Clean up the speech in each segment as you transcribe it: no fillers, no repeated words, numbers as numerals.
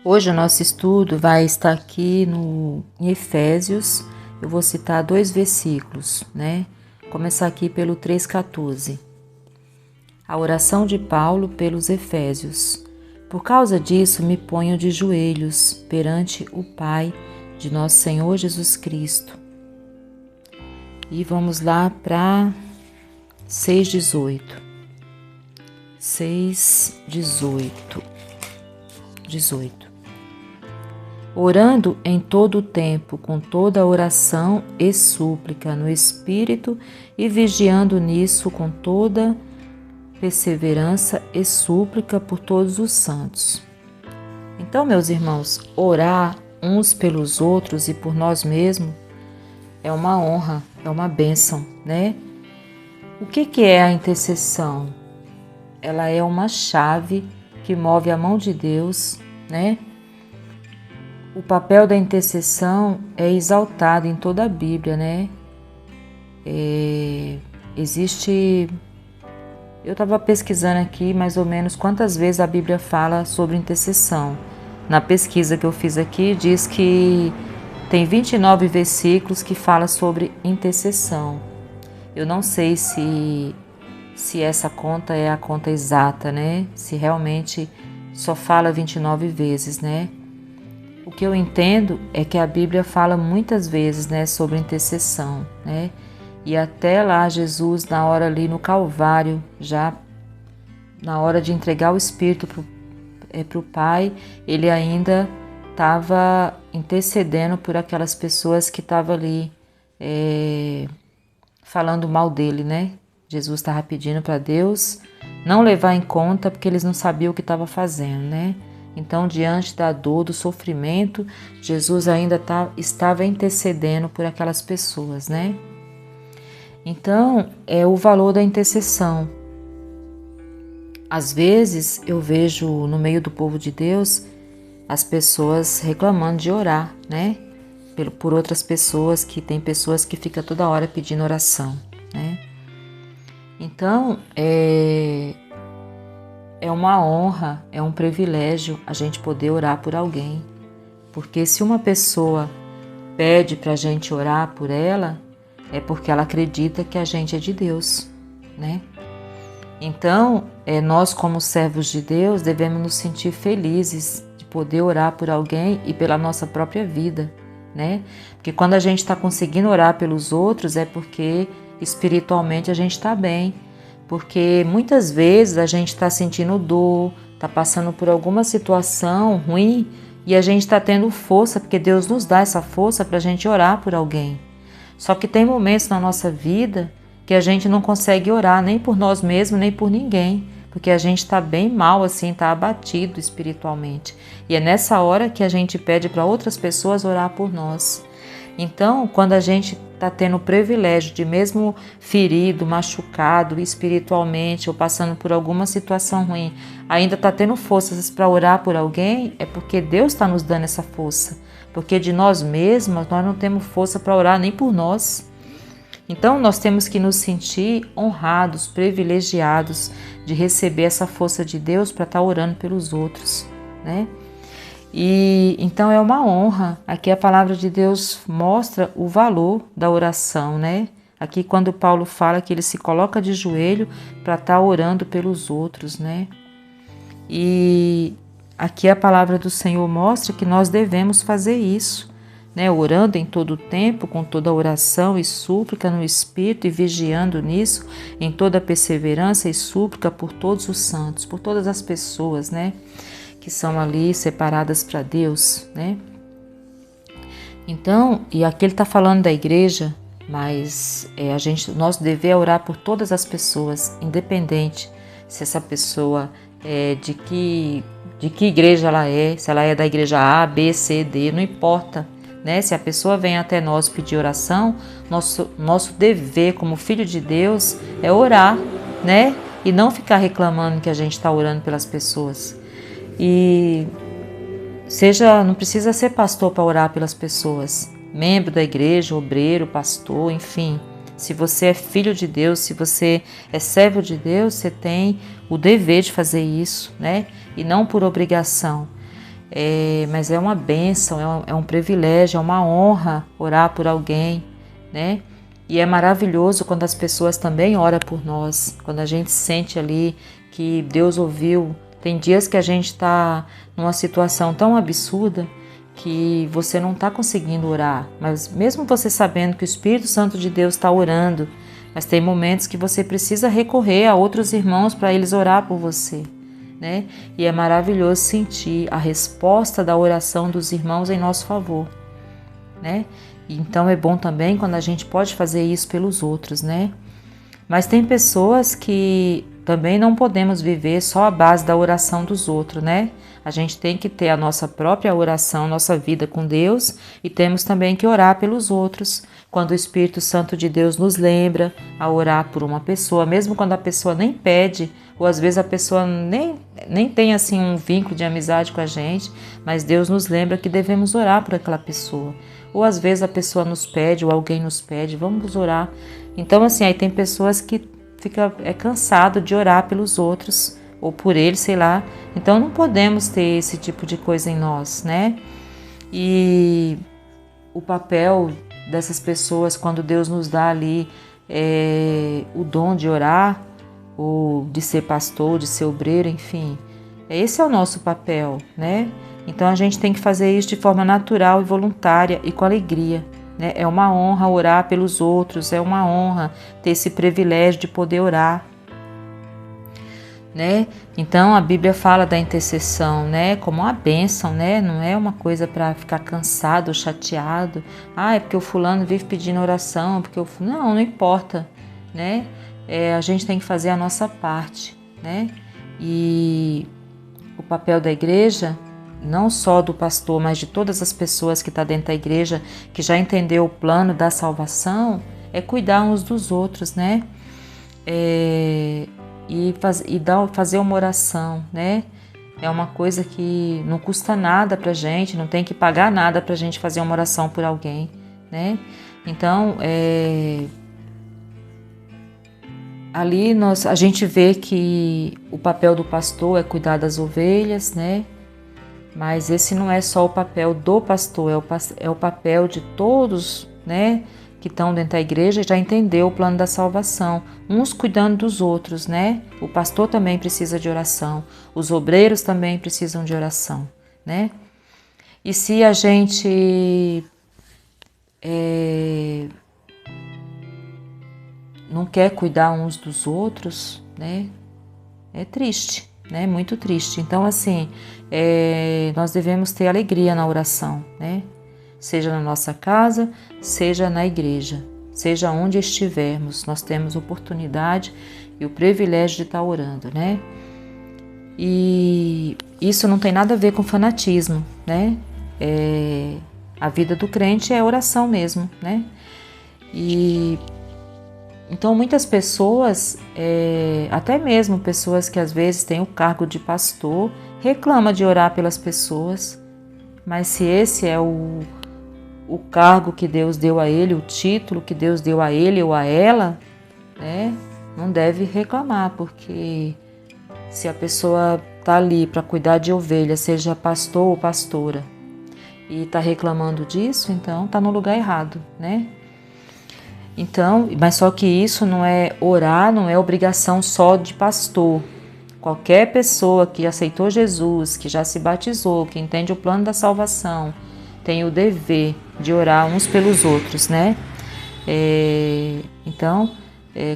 Hoje o nosso estudo vai estar aqui em Efésios. Eu vou citar 2 versículos, né? Começar aqui pelo 3,14. A oração de Paulo pelos Efésios. Por causa disso, me ponho de joelhos perante o Pai de nosso Senhor Jesus Cristo. E vamos lá para 6,18. 18. Orando em todo o tempo, com toda oração e súplica no Espírito, e vigiando nisso com toda perseverança e súplica por todos os santos. Então, meus irmãos, orar uns pelos outros e por nós mesmos é uma honra, é uma bênção, né? O que é a intercessão? Ela é uma chave que move a mão de Deus, né? O papel da intercessão é exaltado em toda a Bíblia, né? Eu estava pesquisando aqui mais ou menos quantas vezes a Bíblia fala sobre intercessão. Na pesquisa que eu fiz aqui, diz que tem 29 versículos que fala sobre intercessão. Eu não sei se essa conta é a conta exata, né? Se realmente só fala 29 vezes, né? O que eu entendo é que a Bíblia fala muitas vezes, né, sobre intercessão, né? E até lá Jesus, na hora ali no Calvário, já na hora de entregar o Espírito para o Pai, ele ainda estava intercedendo por aquelas pessoas que estavam ali falando mal dele, né? Jesus estava pedindo para Deus não levar em conta porque eles não sabiam o que estava fazendo, né? Então, diante da dor, do sofrimento, Jesus ainda estava intercedendo por aquelas pessoas, né? Então, é o valor da intercessão. Às vezes, eu vejo no meio do povo de Deus as pessoas reclamando de orar, né? Por outras pessoas, que tem pessoas que ficam toda hora pedindo oração, né? Então, é uma honra, é um privilégio a gente poder orar por alguém. Porque se uma pessoa pede para a gente orar por ela, é porque ela acredita que a gente é de Deus, né? Então, nós como servos de Deus devemos nos sentir felizes de poder orar por alguém e pela nossa própria vida, né? Porque quando a gente está conseguindo orar pelos outros é porque espiritualmente a gente está bem. Porque muitas vezes a gente está sentindo dor, está passando por alguma situação ruim e a gente está tendo força, porque Deus nos dá essa força para a gente orar por alguém. Só que tem momentos na nossa vida que a gente não consegue orar nem por nós mesmos, nem por ninguém, porque a gente está bem mal, assim, está abatido espiritualmente. E é nessa hora que a gente pede para outras pessoas orar por nós. Então, quando a gente está tendo o privilégio de, mesmo ferido, machucado espiritualmente ou passando por alguma situação ruim, ainda está tendo forças para orar por alguém, é porque Deus está nos dando essa força. Porque de nós mesmos, nós não temos força para orar nem por nós. Então, nós temos que nos sentir honrados, privilegiados de receber essa força de Deus para estar orando pelos outros, né? E então é uma honra. Aqui a palavra de Deus mostra o valor da oração, né? Aqui quando Paulo fala que ele se coloca de joelho para estar orando pelos outros, né? E aqui a palavra do Senhor mostra que nós devemos fazer isso, né? Orando em todo o tempo, com toda oração e súplica no Espírito e vigiando nisso, em toda perseverança e súplica por todos os santos, por todas as pessoas, né? Que são ali separadas para Deus, né? Então, e aqui ele está falando da igreja, mas nosso dever é orar por todas as pessoas, independente se essa pessoa é de que igreja ela é, se ela é da igreja A, B, C, D, não importa, né? Se a pessoa vem até nós pedir oração, nosso dever como filho de Deus é orar, né? E não ficar reclamando que a gente está orando pelas pessoas. E não precisa ser pastor para orar pelas pessoas, membro da igreja, obreiro, pastor, enfim. Se você é filho de Deus, se você é servo de Deus, você tem o dever de fazer isso, né? E não por obrigação. mas é uma bênção, é um privilégio, é uma honra orar por alguém, né? E é maravilhoso quando as pessoas também oram por nós, quando a gente sente ali que Deus ouviu. Tem dias que a gente está numa situação tão absurda que você não está conseguindo orar, mas mesmo você sabendo que o Espírito Santo de Deus está orando, mas tem momentos que você precisa recorrer a outros irmãos para eles orar por você, né? E é maravilhoso sentir a resposta da oração dos irmãos em nosso favor, né? Então é bom também quando a gente pode fazer isso pelos outros, né? Mas tem pessoas que também não podemos viver só à base da oração dos outros, né? A gente tem que ter a nossa própria oração, nossa vida com Deus, e temos também que orar pelos outros. Quando o Espírito Santo de Deus nos lembra a orar por uma pessoa, mesmo quando a pessoa nem pede, ou às vezes a pessoa nem tem assim um vínculo de amizade com a gente, mas Deus nos lembra que devemos orar por aquela pessoa. Ou às vezes a pessoa nos pede, ou alguém nos pede, vamos orar. Então assim, aí tem pessoas que fica cansado de orar pelos outros, ou por eles, sei lá. Então não podemos ter esse tipo de coisa em nós, né? E o papel dessas pessoas, quando Deus nos dá ali o dom de orar, ou de ser pastor, de ser obreiro, enfim. Esse é o nosso papel, né? Então a gente tem que fazer isso de forma natural e voluntária e com alegria, né? É uma honra orar pelos outros, é uma honra ter esse privilégio de poder orar, né? Então a Bíblia fala da intercessão, né, como uma bênção, né? Não é uma coisa para ficar cansado ou chateado. É porque o fulano vive pedindo oração, porque não importa, né? A gente tem que fazer a nossa parte, né? E o papel da igreja, não só do pastor, mas de todas as pessoas que estão dentro da igreja, que já entendeu o plano da salvação, é cuidar uns dos outros, né? Fazer uma oração, né? É uma coisa que não custa nada pra gente, não tem que pagar nada pra gente fazer uma oração por alguém, né? Então, ali a gente vê que o papel do pastor é cuidar das ovelhas, né? Mas esse não é só o papel do pastor, é o papel de todos, né, que estão dentro da igreja e já entendeu o plano da salvação, uns cuidando dos outros, né? O pastor também precisa de oração, os obreiros também precisam de oração, né? E se a gente não quer cuidar uns dos outros, né? É triste, né? Muito triste. Então, assim, nós devemos ter alegria na oração, né? Seja na nossa casa, seja na igreja, seja onde estivermos, nós temos oportunidade e o privilégio de estar orando, né? E isso não tem nada a ver com fanatismo, né? A vida do crente é oração mesmo, né? E então muitas pessoas, até mesmo pessoas que às vezes têm o cargo de pastor, reclamam de orar pelas pessoas, mas se esse é o cargo que Deus deu a ele, o título que Deus deu a ele ou a ela, né, não deve reclamar, porque se a pessoa está ali para cuidar de ovelha, seja pastor ou pastora, e está reclamando disso, então está no lugar errado, né? Então, mas só que isso não é orar, não é obrigação só de pastor. Qualquer pessoa que aceitou Jesus, que já se batizou, que entende o plano da salvação, tem o dever de orar uns pelos outros, né? Então,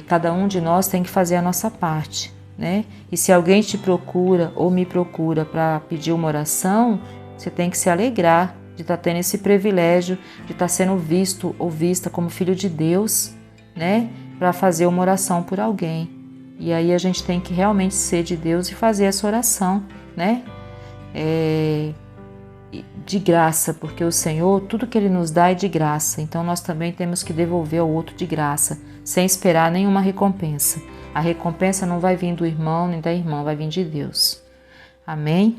cada um de nós tem que fazer a nossa parte, né? E se alguém te procura ou me procura para pedir uma oração, você tem que se alegrar de estar tendo esse privilégio, de estar sendo visto ou vista como filho de Deus, né? Para fazer uma oração por alguém. E aí a gente tem que realmente ser de Deus e fazer essa oração, né? De graça, porque o Senhor, tudo que Ele nos dá é de graça. Então nós também temos que devolver ao outro de graça, sem esperar nenhuma recompensa. A recompensa não vai vir do irmão nem da irmã, vai vir de Deus. Amém?